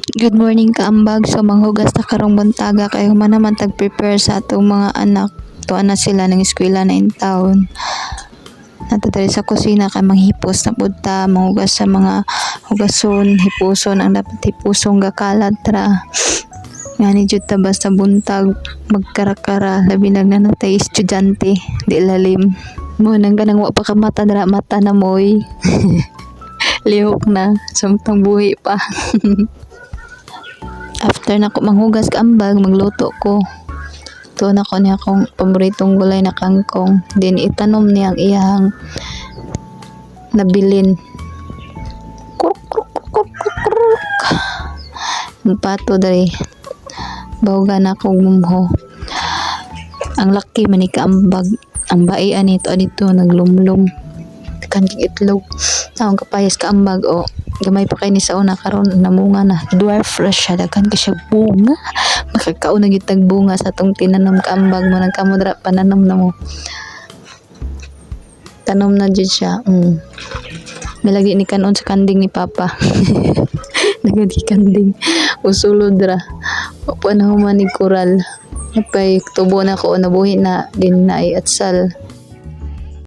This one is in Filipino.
Good morning kaambag. So manghugas ta karong buntaga kay human naman tag-prepare sa atong mga anak. Tuwa na sila ng eskwela na in town. Natatari sa kusina kay manghipos na pud ta, manghugas sa mga hugason, hipuson ang dapat hipusong gakalat ra. Ngani jud ta basta buntag magkarakara labi na natay estudyante di lalim. Mo nang ganang wa pa ka mata dara mata na moy. Lihok na samtang buhi pa. After na ko manghugas kaambag, magluto ko. Ito na ko niya akong paboritong gulay na kangkong. Then itanom niya ang iyang nabilin. Kuruk, kuruk, kuruk, kuruk, kuruk. Ang pato dari. Bawagan ako gumho. Ang laki man ni kaambag. Ang baian nito dito naglumlum. Kanjing itlog. Taong kapayas kaambag o. Gamay pa kay ni sa una karon namunga na dwarf fresh siya daghan ka siya bunga makakaon na gyud tag bunga sa atong tinanom kaambag mo nagkamo dra pananom na mo tanom na jud siya malagi ni kanon sa kanding ni papa nagadi kanding usulod ra pa na human ni koral napay tubo na ko nabuhi na din na ay atsal